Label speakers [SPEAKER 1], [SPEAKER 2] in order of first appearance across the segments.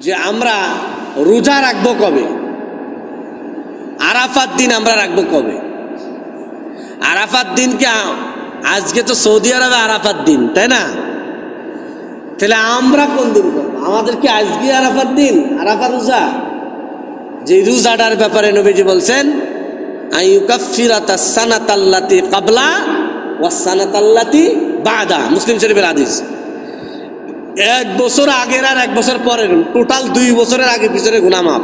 [SPEAKER 1] যে আমরা রোজা রাখবো কবে, আরাফাত দিন আমরা রাখবো কবে? আরাফাত দিনকে আজকে তো সৌদি আরবে আরাফাত দিন, তাই না? তাহলে আমরা কোন দিন করবো? আমাদের কি আজকে আরাফাত দিন, আরাফাত রোজা? যে রোজাটার ব্যাপারে নবীজি বলছেন আইয়ুকাফিরাতাস সানাতাল্লাতি ক্বাবলা ওয়াস সানাতাল্লাতি বাদা, মুসলিম শরীফের হাদিস। এক বছর আগের আর এক বছর পরের, টোটাল 2 বছরের আগে পিছনে গুনাহ মাফ।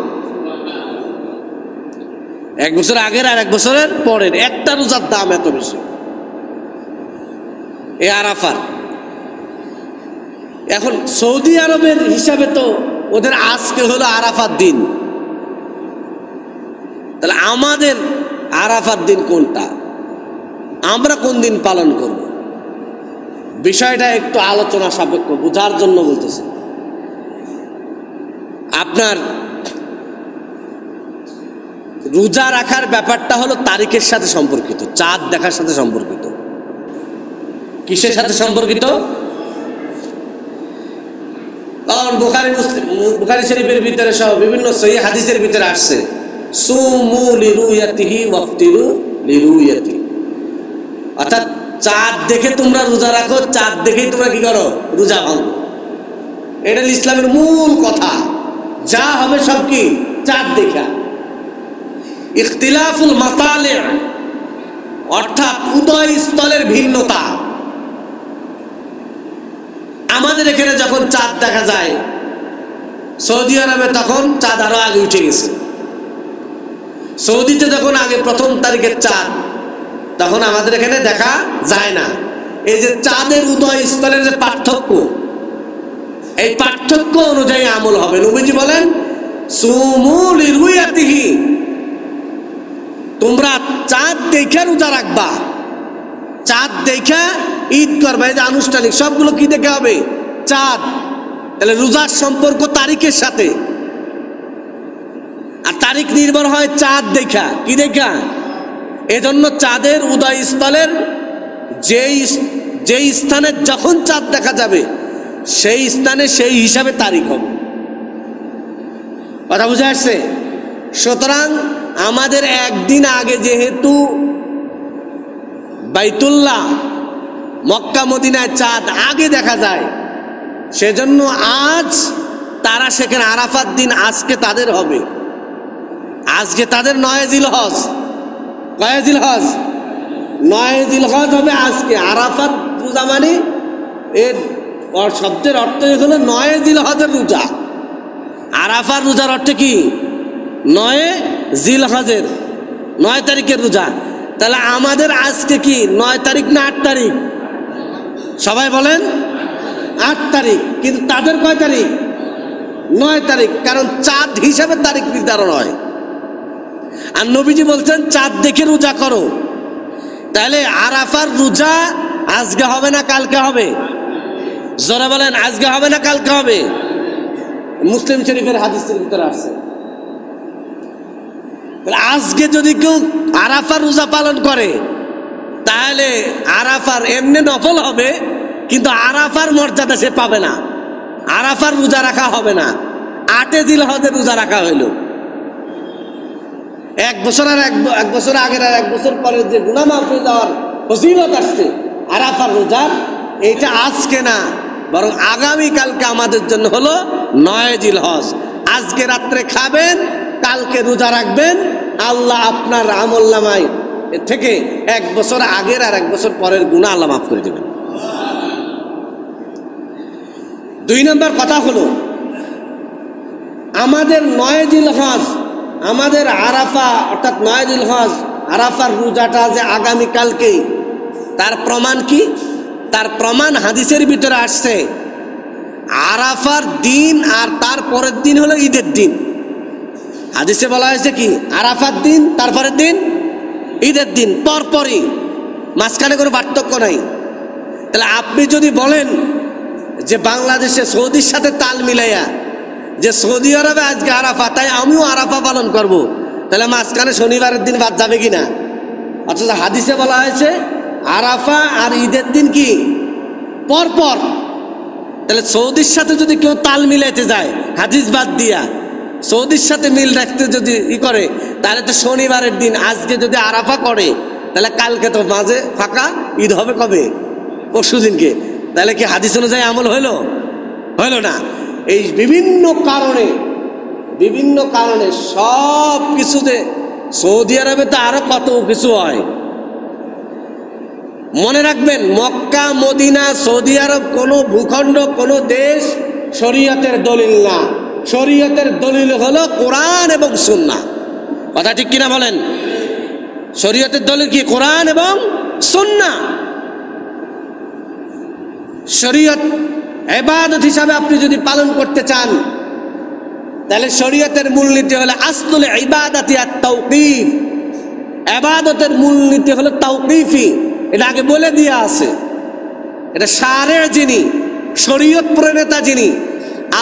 [SPEAKER 1] এক বছর আগের আর এক বছরের পরের একটা রোজার দাম এত বেশি, এ আরাফার। এখন সৌদি আরবের হিসাবে তো ওদের আজকে হলো আরাফাত দিন, তাহলে আমাদের আরাফাত দিন কোনটা, আমরা কোন দিন পালন করব? বিষয়টা একটু আলোচনা সাপেক্ষ, বোঝার জন্য বলতেছি। আপনার রোজা রাখার ব্যাপারটা হলো তারিখের সাথে সম্পর্কিত, চাঁদ দেখার সাথে সম্পর্কিত। কিসের সাথে সম্পর্কিত? কারণ বুখারী শরীফের ভিতরে সহ বিভিন্ন সহিহ হাদিসের ভিতরে আসছে সুমু লিরুয়াতিহি ওয়াফতিরু লিরুয়াতি, অর্থাৎ চাঁদ দেখে তোমরা রোজা রাখো, চাঁদ দেখেই তোমরা কি করো, রোজা ভাঙো। এটা ইসলামের মূল কথা, যা হবে সব কি চাঁদ দেখা। ইখতিলাফুল মাতালি', অর্থাৎ উদয় স্থলের ভিন্নতা। আমাদের এখানে যখন চাঁদ দেখা যায়, সৌদি আরবে তখন চাঁদ আরো আগে উঠে গেছে। সৌদিতে যখন আগে 1 তারিখের চাঁদ, তখন আমাদের এখানে দেখা যায় না। এই যে চাঁদের উদয় স্থলের যে পার্থক্য, এই পার্থক্য অনুযায়ী আমল হবে। নবীজি বলেন সুমু লিরুয়াতিহি, তোমরা চাঁদ দেখে রোজা রাখবা, চাঁদ দেখে ঈদ করবা। এই যে আনুষ্ঠানিক সবগুলো কি দেখে হবে, চাঁদ। তাহলে রোজার সম্পর্ক তারিখের সাথে, আর তারিখ নির্ভর হয় চাঁদ দেখা, কি দেখা। এজন্য চাঁদের উদয় স্থলের যেই স্থানে যখন চাঁদ দেখা যাবে, সেই স্থানে সেই হিসাবে তারিখ হবে। কথা বুঝে আসছে? সুতরাং আমাদের একদিন আগে যেহেতু বাইতুল্লাহ মক্কা মদিনায় চাঁদ আগে দেখা যায়, সেজন্য আজ তারা সেখানে আরাফাত দিন আজকে তাদের হবে। আজকে তাদের 9 জিলহজ, কয় জিলহজ? 9 জিলহজ হবে আজকে। আরাফাত রোজা মানে এর শব্দের অর্থ হলো 9 জিলহজের রোজা। আরাফার রোজার অর্থ কি? 9 জিলহজের, 9 তারিখের রোজা। তাহলে আমাদের আজকে কি 9 তারিখ না 8 তারিখ? সবাই বলেন 8 তারিখ। কিন্তু তাদের কয় তারিখ? 9 তারিখ, কারণ চাঁদ হিসাবে তারিখ নির্ধারণ হয়। আর নবীজি বলছেন চাঁদ দেখে রোজা করো। তাহলে আরাফার রোজা আজকে হবে না কালকে হবে? জোরে বলেন, আজকে হবে না কালকে হবে? মুসলিম শরীফের হাদিসের ভিতরে আছে। আজকে যদি কেউ আরাফার রোজা পালন করে, তাহলে আরাফার এমনি নফল হবে, কিন্তু আরাফার মর্যাদা সে পাবে না। আরাফার রোজা রাখা হবে না, 8 জিলহজের রোজা রাখা হইল। 1 বছর আর 1 বছর আগের আর 1 বছর পরে যে গুনাহ মাফ হয়ে যাওয়ার ফজিলত আসছে আরাফার রোজার, এইটা আজকে না, বরং আগামী কালকে আমাদের জন্য হলো 9 জিলহজ। আজকে রাত্রে খাবেন, কালকে রোজা রাখবেন, আল্লাহ আপনার আমলনামায় থেকে 1 বছর আগের আর 1 বছর পরের গুনাহ আল্লাহ মাফ করে দেবেন। 2 নম্বর কথা হলো, আমাদের 9 জিলহজ, আমাদের আরাফা অর্থাৎ 9 জিলহজ আরাফার রোজাটা যে আগামী কালকেই, তার প্রমাণ কি? তার প্রমাণ হাদিসের ভিতরে আসছে। আরাফার দিন আর তার পরের দিন হলো ঈদের দিন। হাদিসে বলা হয়েছে কি, আরাফার দিন তারপরের দিন ঈদের দিন, পরপরই, মাঝখানে কোনো পার্থক্য নাই। তাহলে আপনি যদি বলেন যে বাংলাদেশে সৌদির সাথে তাল মিলাইয়া যে সৌদি আরবে আজকে আরাফা, তাই আমিও আরাফা পালন করব, তাহলে মাঝখানে শনিবারের দিন বাদ যাবে কিনা? অথচ হাদিসে বলা হয়েছে আরাফা আর ঈদের দিন কি পরপর। তাহলে সৌদির সাথে যদি কেউ তাল মিলাইতে যায়, হাদিস বাদ দিয়া সৌদির সাথে মিল রাখতে যদি করে, তাহলে তো শনিবারের দিন আজকে যদি আরাফা করে, তাহলে কালকে তো মাঝে ফাঁকা, ঈদ হবে কবে? পরশু দিনকে। তাহলে কি হাদিস অনুযায়ী আমল হইল না? এই বিভিন্ন কারণে সব কিছুতে সৌদি আরবে তো আরো কত কিছু হয়। মনে রাখবেন, মক্কা মদিনা সৌদি আরব কোনো ভূখণ্ড, কোনো দেশ শরীয়তের দলিল না। শরীয়তের দলিল হলো কোরআন এবং সুন্নাহ। কথা ঠিক কিনা বলেন? শরীয়তের দলিল কি? কোরআন এবং সুন্নাহ। শরীয়ত ইবাদত হিসাবে আপনি যদি পালন করতে চান, তাহলে শরীয়তের মূলনীতি হলো আসলুল ইবাদাতি আত-তাওকীফ। ইবাদতের মূলনীতি হলো তাওকীফি। এটা আগে বলে দেয়া আছে। এটা শারে যিনি, শরীয়ত প্রণেতা যিনি,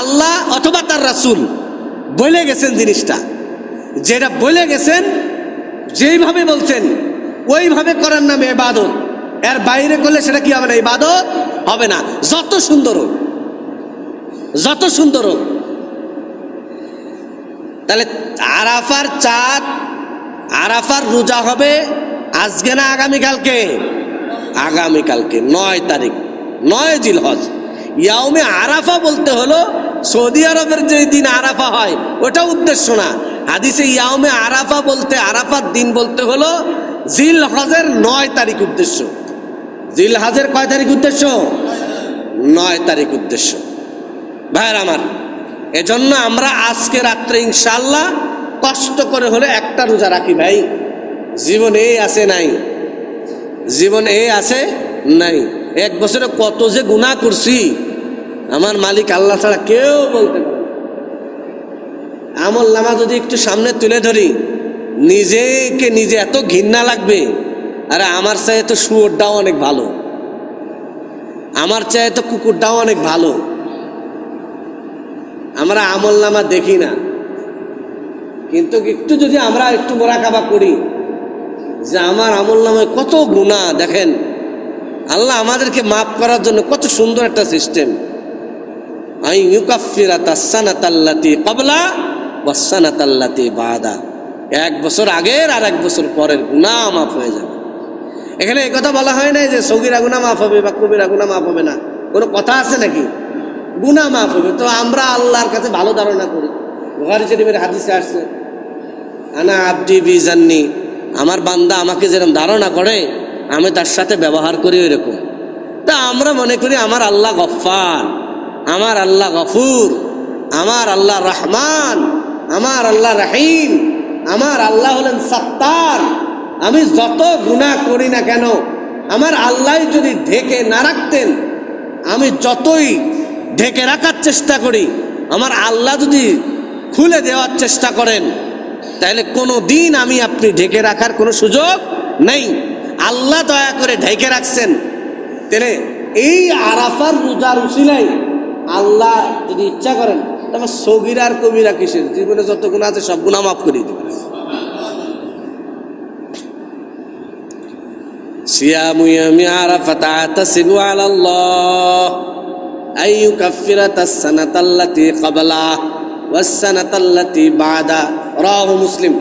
[SPEAKER 1] আল্লাহ অথবা তার রাসূল বলে গেছেন জিনিসটা। যেটা বলে গেছেন, যেইভাবে বলছেন ওইভাবে করার নামে ইবাদত। এর বাইরে করলে সেটা কি হবে না? ইবাদত হবে না, যত সুন্দর হোক। তাহলে আরাফার চাঁদ, আরাফার রোজা হবে আজকে না আগামীকালকে? আগামীকালকে 9 তারিখ, 9 জিলহজ। ইয়াউমে আরাফা বলতে হলো সৌদি আরবের যে দিন আরাফা হয় ওটা উদ্দেশ্য না। হাদিসে ইয়াউমে আরাফা বলতে, আরাফার দিন বলতে হলো জিলহজের 9 তারিখ উদ্দেশ্য। জিলহজের কয় তারিখ উদ্দেশ্য? 9 তারিখ উদ্দেশ্য। ভাইয়ের আমার, এজন্য আমরা আজকে রাত্রে ইনশাআল্লাহ কষ্ট করে হলে একটা রোজা রাখি। ভাই, জীবন এই আছে নাই। 1 বছরে কত যে গুনাহ করছি, আমার মালিক আল্লাহ ছাড়া কেউ বলতে পারে না। আমল নামা যদি একটু সামনে তুলে ধরি, নিজেকে নিজে এত ঘৃণা লাগবে। আরে আমার চাইতে তো শুয়োরটাও অনেক ভালো, আমার চাইতে তো কুকুরটাও অনেক ভালো। আমরা আমল নামা দেখি না, কিন্তু একটু যদি আমরা একটু মোরাকাবা করি যে আমার আমল নামায় কত গুনাহ, দেখেন আল্লাহ আমাদেরকে মাফ করার জন্য কত সুন্দর একটা সিস্টেম। আই ইউকাফিরাতাস সানাতাল্লাতী ক্বাবলা ওয়াস সানাতাল্লাতী বাদা। 1 বছর আগের আর 1 বছর পরের গুনাহ মাফ হয়ে যাবে। এখানে এই কথা বলা হয় নাই যে সগীরা গুনাহ মাফ হবে বা কবিরা গুনাহ মাফ হবে না। কোনো কথা আছে নাকি? গুনাহ মাফ হবে। তো আমরা আল্লাহর কাছে ভালো ধারণা করি। বুখারী শরীফের হাদিসে আসছে, আনা আবদি বিজান্নি, আমার বান্দা আমাকে যেরকম ধারণা করে আমি তার সাথে ব্যবহার করি ওইরকম। তা আমরা মনে করি আমার আল্লাহ গফফার, আমার আল্লাহ গফুর, আমার আল্লাহ রহমান, আমার আল্লাহ রহিম, আমার আল্লাহ হলেন সত্তার। আমি যত গুনাহ করি না কেন, আমার আল্লাহ যদি ঢেকে না রাখতেন, আমি যতই ঢেকে রাখার চেষ্টা করি, আমার আল্লাহ যদি খুলে দেওয়ার চেষ্টা করেন, তাহলে কোনো দিন আমি আপনি ঢেকে রাখার কোনো সুযোগ নেই। আল্লাহ দয়া করে ঢেকে রাখছেন। তাহলে এই আরাফার রোজার উসিলাই আল্লাহ যদি ইচ্ছা করেন, তবে সগীরা আর কবিরা কিসের, জীবনে যত গুনাহ আছে সব গুনাহ মাফ করে দিবেন। সিয়ামু ইয়ামি আরাফাতা তাসিবু আলাল্লাহ আই ইউকাফিরাতাস সানাতাল্লাতী ক্বাবলা ওয়াস সানাতাল্লাতী বাদা। রাওয়াহু মুসলিম,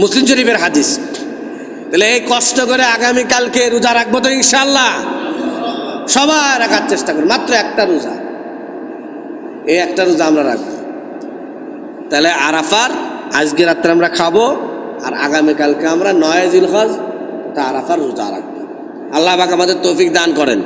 [SPEAKER 1] মুসলিম শরীফের হাদিস। তাহলে এই কষ্ট করে আগামীকালকে রোজা রাখবো তো ইনশাআল্লাহ? সবাই রাখার চেষ্টা করি। মাত্র একটা রোজা, এই একটা রোজা আমরা রাখবো। তাহলে আরাফার আজকে রাত্রে আমরা খাবো, আর আগামীকালকে আমরা 9 জিলহজ আরাফার রোজা রাখবো। আল্লাহ পাক আমাদের তৌফিক দান করেন।